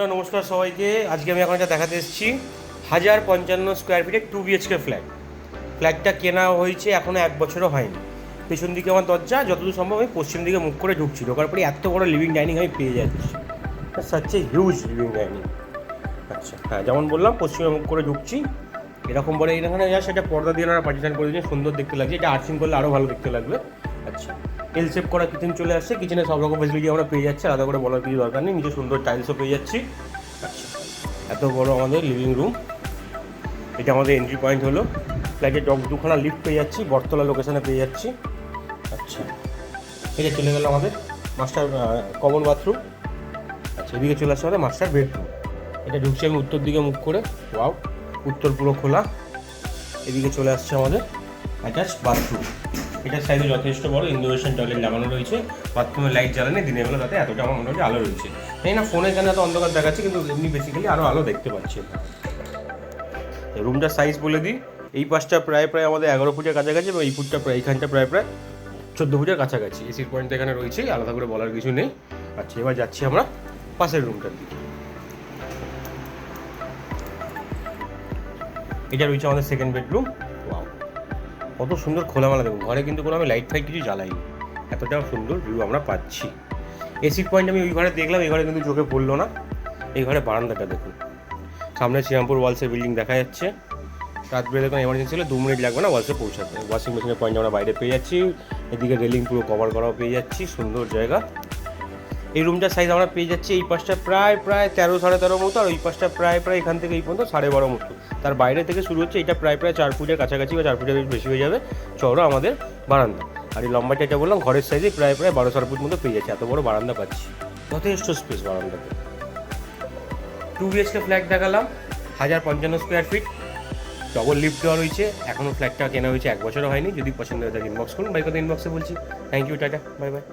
বন্ধুরা নমস্কার সবাইকে। আজকে আমি এখন এটা দেখাতে এসেছি 1055 স্কোয়ার ফিটের 2 BHK ফ্ল্যাটটা কেনা হয়েছে এখনও 1 বছরও হয়নি। পেছন দিকে আমার দরজা, যতদূর সম্ভব আমি পশ্চিম দিকে মুখ করে ঢুকছি। ঢোকার পরে এত বড় লিভিং ডাইনিং আমি পেয়ে যাচ্ছি, হচ্ছে হিউজ লিভিং ডাইনিং। আচ্ছা হ্যাঁ, যেমন বললাম পশ্চিমে মুখ করে ঢুকছি, এরকম বলে এখানে যা সেটা পর্দা দিয়ে ওরা পার্টিশন করে দিয়েছে, সুন্দর দেখতে লাগছে। এটা আর্থিং করলে আরও ভালো দেখতে লাগবে। আচ্ছা, এল শেপ করা কিচেন চলে আসছে, কিচেনে সব রকম ফেসিলিটি আমরা পেয়ে যাচ্ছি, আলাদা করে বলার কিছু দরকার নেই। নিচে সুন্দর টাইলসও পেয়ে যাচ্ছি। আচ্ছা, এত বড় আমাদের লিভিং রুম। এটা আমাদের এন্ট্রি পয়েন্ট হলো। ফ্ল্যাটের দুখানা লিফট পেয়ে যাচ্ছি, বটতলা লোকেশনে পেয়ে যাচ্ছি। আচ্ছা, এটা চলে গেল আমাদের মাস্টার কমন বাথরুম। আচ্ছা, এদিকে চলে আসছে আমাদের মাস্টার বেডরুম। এটা ঢুকছি আমি উত্তর দিকে মুখ করে। ওয়াও, উত্তর পুরো খোলা। এদিকে চলে আসছে আমাদের অ্যাটাচ বাথরুম। এটার সাইজে যথেষ্ট বড়, ইন্ডোনেশিয়ান টয়লেট লাগানো রয়েছে। বাথরুমে লাইট জ্বালানি, দিনের বেলা তাতে এতটা আমার মনে হচ্ছে আলো রয়েছে। তাই না, ফোনে কেন এত অন্ধকার দেখাচ্ছে, কিন্তু এমনি বেসিক্যালি আরও আলো দেখতে পাচ্ছি। রুমটার সাইজ বলে দিই, এই পাশটা প্রায় আমাদের 11 ফুটের কাছাকাছি, এবং এই ফুটটা এইখানটা প্রায় 14 ফুটের কাছাকাছি। এসির পয়েন্ট এখানে রয়েছে, আলাদা করে বলার কিছু নেই। আচ্ছা, এবার যাচ্ছি আমরা পাশের রুমটার দিকে। এটা রয়েছে আমাদের সেকেন্ড বেডরুম। ওয়াও, কত সুন্দর খোলামেলা দেখুন। ঘরে কিন্তু কোনো আমি লাইট ফাইট কিছু জ্বালাইনি, এতটাও সুন্দর ভিউ আমরা পাচ্ছি। এসির পয়েন্ট আমি ওই ঘরে দেখলাম, এই ঘরে কিন্তু চোখে পড়লো না। এই ঘরে বারান্দাটা দেখুন, সামনে শ্রীরামপুর ওয়ালসের বিল্ডিং দেখা যাচ্ছে। রাত বেড়ে দেখুন, এমার্জেন্সি হলে 2 মিনিট লাগবে না ওয়ালসে পৌঁছাতে। ওয়াশিং মেশিনের পয়েন্ট আমরা বাইরে পেয়ে যাচ্ছি। এদিকে রেলিং পুরো কভার করাও পেয়ে যাচ্ছি, সুন্দর জায়গা। এই রুমটার সাইজ আমরা পেয়ে যাচ্ছি, এই পাশটা প্রায় 13 সাড়ে 13 মতো, আর ওই পাশটা প্রায় এখান থেকে এই পর্যন্ত 12.5 মতো। তার বাইরে থেকে শুরু হচ্ছে, এটা প্রায় 4 ফুটের কাছাকাছি বা 4 ফুটের বেশি হয়ে যাবে চওড়া আমাদের বারান্দা। আর এই লম্বাটা এটা বললাম, ঘরের সাইজে প্রায় 12-13 ফুট মতো পেয়ে যাচ্ছে। এত বড় বারান্দা পাচ্ছি, যথেষ্ট স্পেস বারান্দাতে। 2 BHK ফ্ল্যাট দেখালাম, 1055 স্কোয়ার ফিট, ডবল লিফট দেওয়া রয়েছে। এখনও ফ্ল্যাটটা কেনা হয়েছে 1 বছরও হয়নি। যদি পছন্দ হয় তাকে ইনবক্স করুন। বাই কথা ইনবক্সে বলছি। থ্যাংক ইউ, টাটা, বাই বাই।